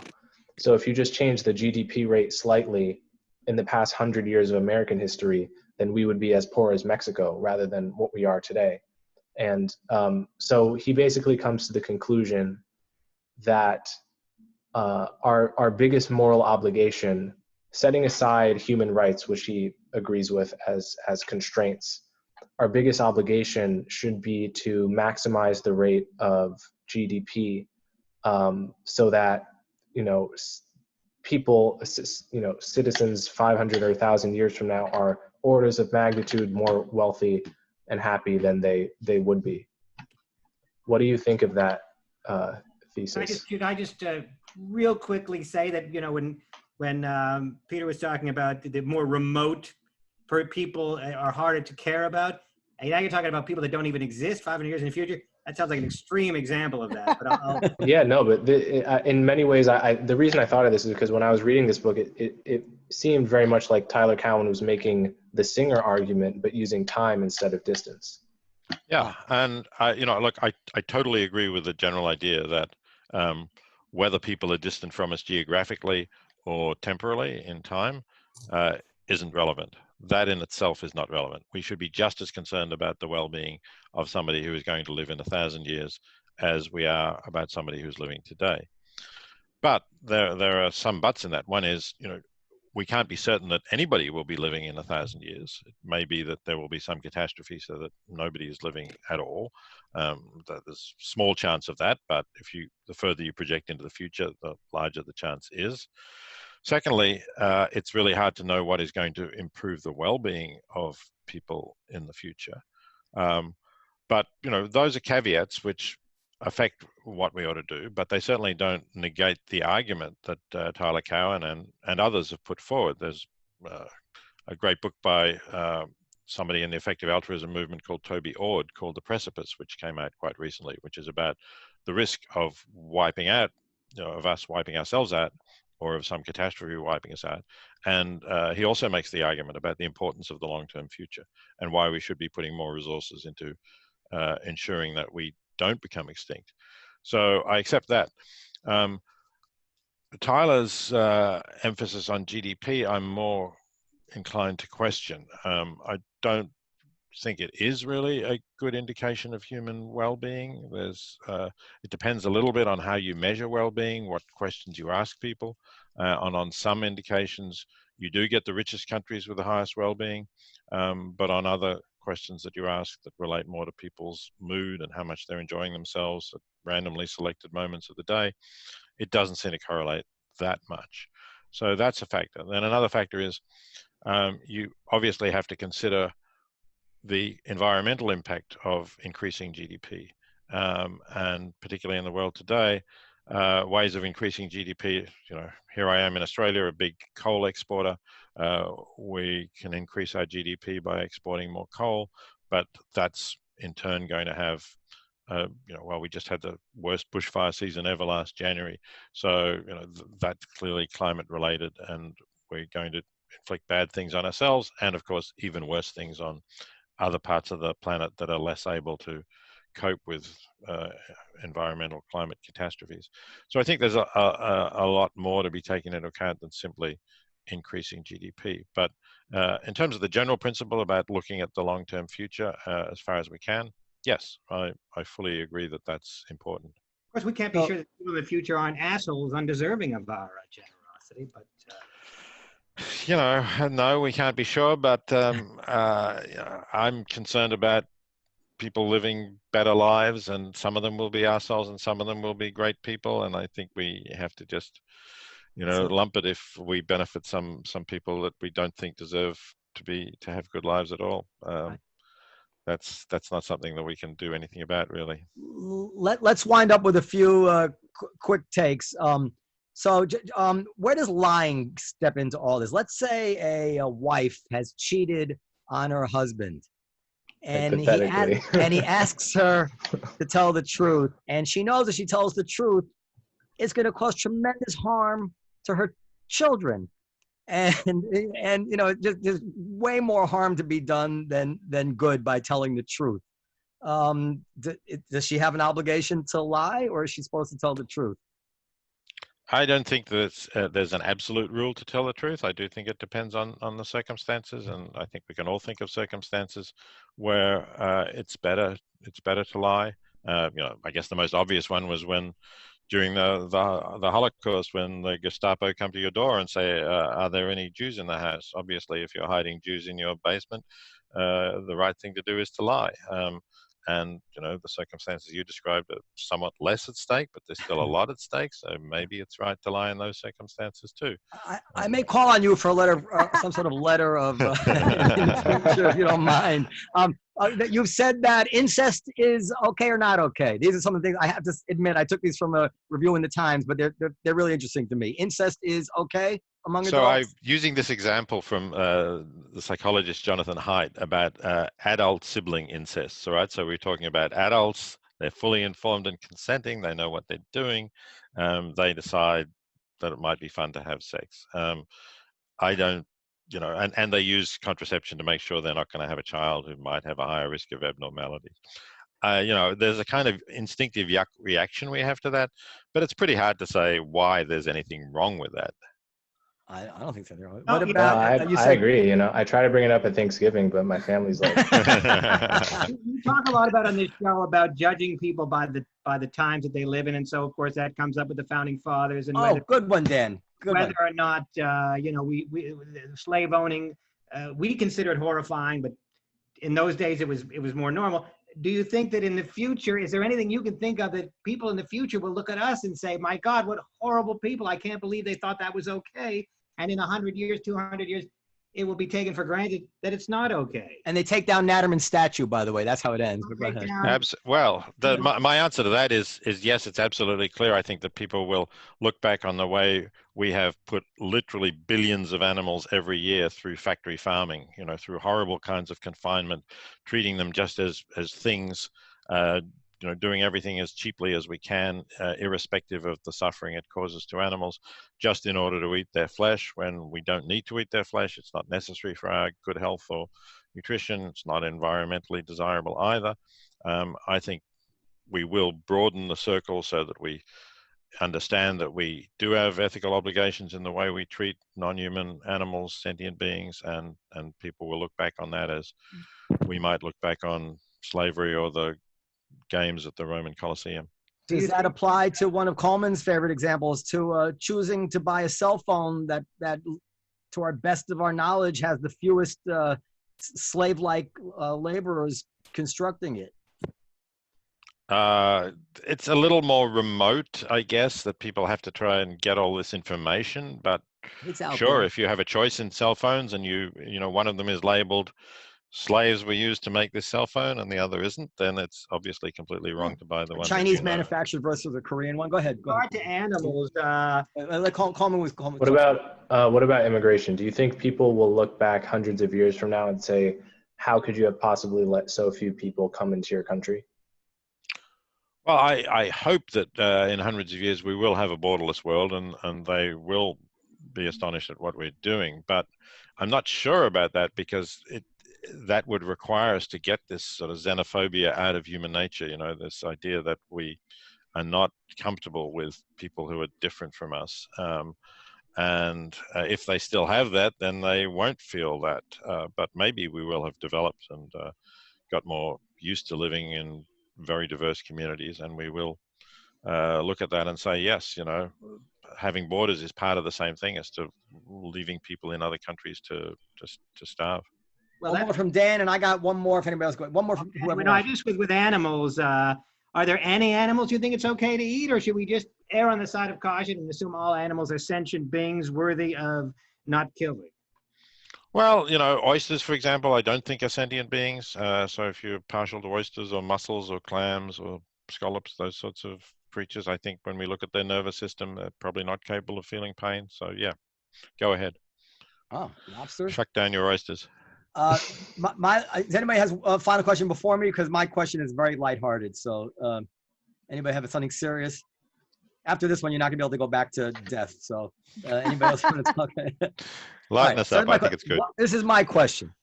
So if you just change the GDP rate slightly in the past 100 years of American history, then we would be as poor as Mexico rather than what we are today. And so he basically comes to the conclusion that our biggest moral obligation, setting aside human rights, which he agrees with as constraints, our biggest obligation should be to maximize the rate of GDP, so that people, citizens 500 or 1,000 years from now are orders of magnitude more wealthy and happy than they would be. What do you think of that thesis? Could I just real quickly say that when Peter was talking about the more remote people are harder to care about, and now you're talking about people that don't even exist 500 years in the future. That sounds like an extreme example of that. But Yeah, no, but in many ways, the reason I thought of this is because when I was reading this book, it seemed very much like Tyler Cowen was making the Singer argument, but using time instead of distance. Yeah, and look, I totally agree with the general idea that whether people are distant from us geographically or temporally in time isn't relevant. That in itself is not relevant. We should be just as concerned about the well-being of somebody who is going to live in 1,000 years as we are about somebody who's living today. But there are some buts in that. One is, we can't be certain that anybody will be living in 1,000 years. It may be that there will be some catastrophe so that nobody is living at all. There's small chance of that, but the further you project into the future, the larger the chance is. Secondly, it's really hard to know what is going to improve the well-being of people in the future. But those are caveats which affect what we ought to do, but they certainly don't negate the argument that Tyler Cowen and others have put forward. There's a great book by somebody in the effective altruism movement called Toby Ord called The Precipice, which came out quite recently, which is about the risk of wiping out, of us wiping ourselves out, or of some catastrophe wiping us out. And he also makes the argument about the importance of the long-term future and why we should be putting more resources into ensuring that we don't become extinct. So I accept that. Tyler's emphasis on GDP, I'm more inclined to question. I don't think it is really a good indication of human well-being. It depends a little bit on how you measure well-being, what questions you ask people, and on some indications you do get the richest countries with the highest well-being, but on other questions that you ask that relate more to people's mood and how much they're enjoying themselves at randomly selected moments of the day, it doesn't seem to correlate that much. So that's a factor. Then another factor is you obviously have to consider the environmental impact of increasing GDP, and particularly in the world today, ways of increasing GDP. Here I am in Australia, a big coal exporter. We can increase our GDP by exporting more coal, but that's in turn going to have, well, we just had the worst bushfire season ever last January. So, that's clearly climate related, and we're going to inflict bad things on ourselves, and of course, even worse things on other parts of the planet that are less able to cope with environmental climate catastrophes. So I think there's a lot more to be taken into account than simply increasing GDP. But in terms of the general principle about looking at the long-term future as far as we can, yes, I fully agree that that's important. Of course, we can't be sure that people in the future aren't assholes undeserving of our generosity, but... No, we can't be sure, but I'm concerned about people living better lives, and some of them will be assholes and some of them will be great people, and I think we have to just, lump it if we benefit some people that we don't think deserve to have good lives at all. That's not something that we can do anything about, really. Let's wind up with a few quick takes. So where does lying step into all this? Let's say a wife has cheated on her husband, and he asks her to tell the truth, and she knows if she tells the truth, it's going to cause tremendous harm to her children, and just way more harm to be done than good by telling the truth. Does she have an obligation to lie, or is she supposed to tell the truth? I don't think that there's an absolute rule to tell the truth. I do think it depends on the circumstances, and I think we can all think of circumstances where it's better to lie. I guess the most obvious one was when during the Holocaust, when the Gestapo come to your door and say, "Are there any Jews in the house?" Obviously, if you're hiding Jews in your basement, the right thing to do is to lie. And the circumstances you described are somewhat less at stake, but there's still a lot at stake. So maybe it's right to lie in those circumstances too. I may call on you for a letter, some sort of letter of in the future, if you don't mind. You've said that incest is okay or not okay. These are some of the things I have to admit. I took these from a review in the Times, but they're really interesting to me. Incest is okay among adults? So I'm using this example from the psychologist Jonathan Haidt about adult sibling incest. All right, so we're talking about adults. They're fully informed and consenting. They know what they're doing. They decide that it might be fun to have sex. I don't, and they use contraception to make sure they're not going to have a child who might have a higher risk of abnormalities. There's a kind of instinctive reaction we have to that, but it's pretty hard to say why there's anything wrong with that. I don't think so. What about? I agree. I try to bring it up at Thanksgiving, but my family's like. We talk a lot about on this show about judging people by the times that they live in, and so of course that comes up with the founding fathers and good one, Dan. Whether or not we slave owning, we consider it horrifying, but in those days it was more normal. Do you think that in the future, is there anything you can think of that people in the future will look at us and say, "My God, what horrible people! I can't believe they thought that was okay." And in 100 years, 200 years, it will be taken for granted that it's not okay. And they take down Naturman's statue, by the way. That's how it ends. But go Take ahead. down- Well, my answer to that is yes, it's absolutely clear. I think that people will look back on the way we have put literally billions of animals every year through factory farming, through horrible kinds of confinement, treating them just as things, doing everything as cheaply as we can, irrespective of the suffering it causes to animals, just in order to eat their flesh when we don't need to eat their flesh. It's not necessary for our good health or nutrition. It's not environmentally desirable either. I think we will broaden the circle so that we understand that we do have ethical obligations in the way we treat non-human animals, sentient beings, and people will look back on that as we might look back on slavery or the games at the Roman Colosseum. Does that apply to one of Coleman's favorite examples, to choosing to buy a cell phone that to our best of our knowledge has the fewest slave-like laborers constructing it? It's a little more remote, I guess, that people have to try and get all this information, but sure, if you have a choice in cell phones and one of them is labeled slaves were used to make this cell phone and the other isn't, then it's obviously completely wrong to buy the one. Chinese manufactured versus the Korean one. Go ahead. With regard to animals, Coleman was Coleman. What about immigration? Do you think people will look back hundreds of years from now and say, how could you have possibly let so few people come into your country? Well, I hope that in hundreds of years we will have a borderless world and they will be astonished at what we're doing. But I'm not sure about that, because that would require us to get this sort of xenophobia out of human nature, this idea that we are not comfortable with people who are different from us. And if they still have that, then they won't feel that. But maybe we will have developed and got more used to living in very diverse communities, and we will look at that and say, yes, having borders is part of the same thing as to leaving people in other countries to starve. Well, one more from Dan, and I got one more if anybody else going. One more from whoever. I just with animals. Are there any animals you think it's okay to eat, or should we just err on the side of caution and assume all animals are sentient beings worthy of not killing? Well, oysters, for example, I don't think are sentient beings. So if you're partial to oysters or mussels or clams or scallops, those sorts of creatures, I think when we look at their nervous system, they're probably not capable of feeling pain. So yeah, go ahead. Oh, lobsters. Chuck down your oysters. Does anybody has a final question before me? Because my question is very lighthearted. So anybody have something serious? After this one, you're not gonna be able to go back to death. So anybody else want to talk? Lighten us up. I think it's good. This is my question.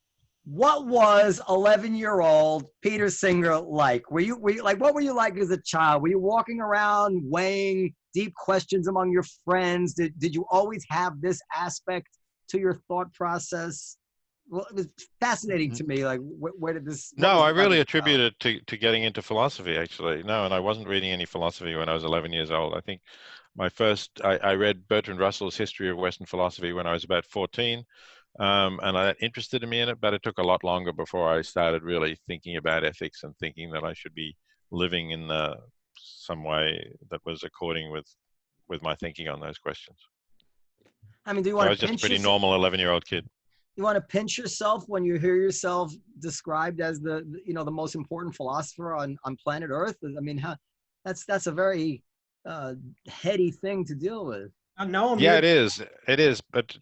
What was 11-year-old Peter Singer like? Were you like, what were you like as a child? Were you walking around weighing deep questions among your friends? Did you always have this aspect to your thought process? Well, it was fascinating to me. Like, where did this? No, I really attribute it to getting into philosophy, actually. No, and I wasn't reading any philosophy when I was 11 years old. I think I read Bertrand Russell's History of Western Philosophy when I was about 14, and that interested me in it, but it took a lot longer before I started really thinking about ethics and thinking that I should be living in some way that was according with my thinking on those questions. I mean, do you want to? I was just a pretty normal 11-year-old kid. You want to pinch yourself when you hear yourself described as the most important philosopher on planet Earth? I mean, that's a very heady thing to deal with. Yeah, it is. It is. But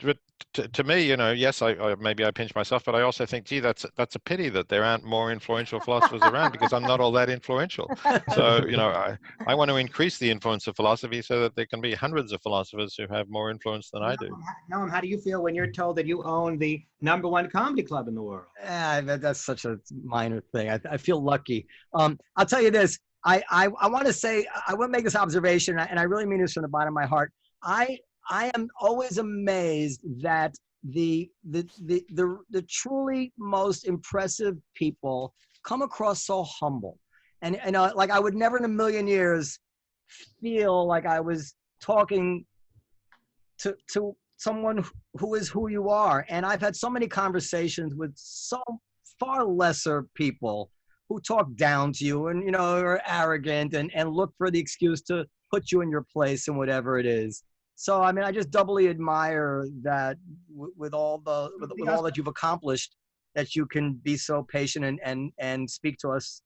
to me, yes, I maybe I pinch myself, but I also think, gee, that's a pity that there aren't more influential philosophers around, because I'm not all that influential. So, I want to increase the influence of philosophy so that there can be hundreds of philosophers who have more influence than I do. Noam, how do you feel when you're told that you own the #1 comedy club in the world? That's such a minor thing. I feel lucky. I'll tell you this. I want to say, I want to make this observation, and I really mean this from the bottom of my heart. I am always amazed that the truly most impressive people come across so humble, and like I would never in a million years feel like I was talking to someone who is who you are. And I've had so many conversations with so far lesser people who talk down to you and are arrogant and look for the excuse to put you in your place and whatever it is. So I mean, I just doubly admire that with all that you've accomplished, that you can be so patient and speak to us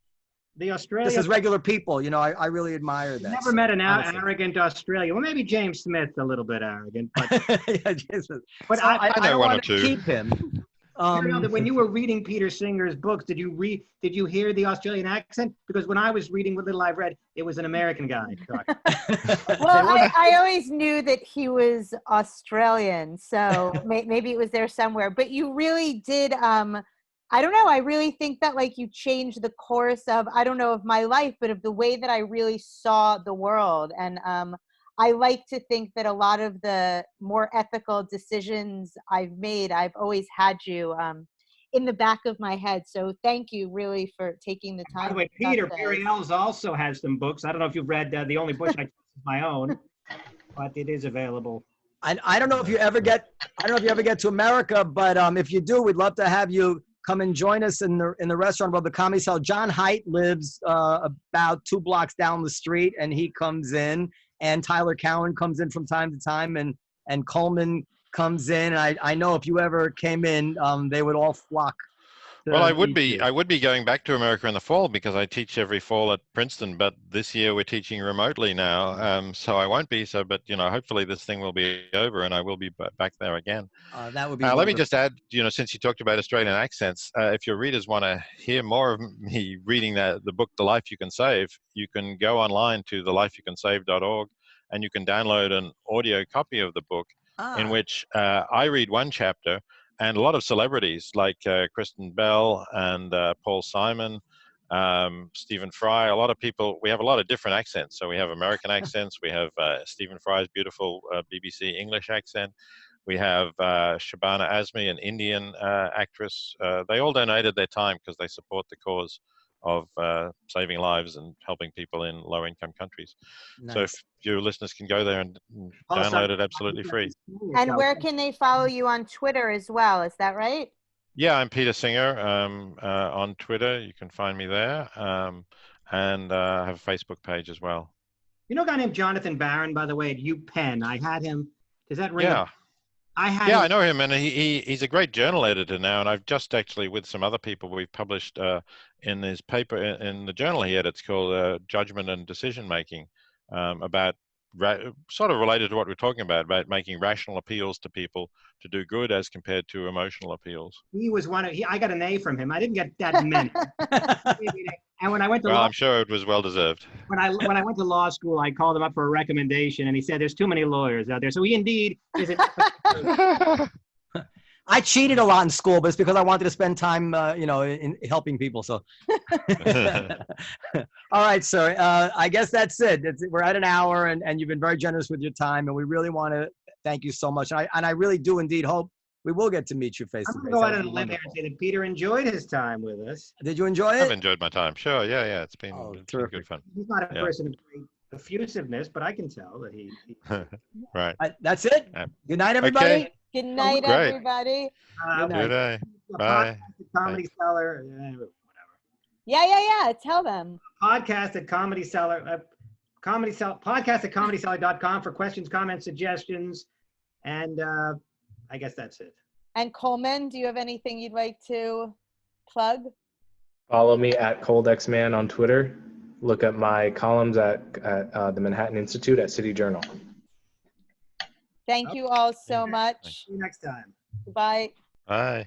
The just Australia. as regular people. You know, I really admire that. Never met an honestly. arrogant Australian. Well, maybe James Smith's a little bit arrogant, but Yeah, Jesus. but So I know don't one want or to two. keep him. you know that when you were reading Peter Singer's books, did you hear the Australian accent? Because when I was reading what little I've read, it was an American guy talking. Well, I always knew that he was Australian, so maybe it was there somewhere. But you really did. I don't know. I really think that like you changed the course of, I don't know, of my life, but of the way that I really saw the world. And I like to think that a lot of the more ethical decisions I've made, I've always had you in the back of my head. So thank you really for taking the time. By the way, Peter Periel also has some books. I don't know if you've read The Only Bush I Trust Is My Own, but it is available. I don't know if you ever get to America, but if you do, we'd love to have you come and join us in the restaurant above the Comedy Cell. John Haidt lives about 2 blocks down the street, and he comes in, and Tyler Cowan comes in from time to time, and Coleman comes in. I know if you ever came in, they would all flock. Well, I would be going back to America in the fall because I teach every fall at Princeton, but this year we're teaching remotely now, so I won't be. But you know, hopefully this thing will be over and I will be back there again. That would be. Let me just add, you know, since you talked about Australian accents, if your readers want to hear more of me reading the book, The Life You Can Save, you can go online to thelifeyoucansave.org and you can download an audio copy of the book in which I read one chapter. And a lot of celebrities like Kristen Bell and Paul Simon, Stephen Fry, a lot of people, we have a lot of different accents. So we have American accents, we have Stephen Fry's beautiful BBC English accent, we have Shabana Azmi, an Indian actress. They all donated their time because they support the cause of saving lives and helping people in low-income countries. Nice. So if your listeners can go there and download it absolutely free. And where can they follow you on Twitter as well? Is that right? Yeah, I'm Peter Singer on Twitter. You can find me there. And I have a Facebook page as well. You know a guy named Jonathan Barron, by the way, at UPenn. I had him. Does that ring? Yeah. I know him, and he's a great journal editor now. And I've just actually, with some other people, we've published in his paper in the journal he edits called Judgment and Decision Making, about sort of related to what we're talking about making rational appeals to people to do good as compared to emotional appeals. He was I got an A from him. I didn't get that many. And when I went to I'm sure it was well deserved. When I went to law school, I called him up for a recommendation, and he said, "There's too many lawyers out there." So he indeed is. I cheated a lot in school, but it's because I wanted to spend time, in helping people. So, all right, sir. I guess that's it. We're at an hour, and you've been very generous with your time, and we really want to thank you so much. And I really do indeed hope we will get to meet you face to face. I'm going to go out on a limb here and say that Peter enjoyed his time with us. Did you enjoy it? I've enjoyed my time. Sure. Yeah. It's been good fun. He's not a person of great effusiveness, but I can tell that he right. That's it. Good night, everybody. Okay. Good night, everybody. Good day. Bye. Comedy Cellar. Yeah. Tell them. Podcast at Comedy Cellar. Podcast at comedycellar.com for questions, comments, suggestions, and I guess that's it. And Coleman, do you have anything you'd like to plug? Follow me at ColdXman on Twitter. Look at my columns at the Manhattan Institute at City Journal. Thank you all so much. See you next time. Goodbye. Bye.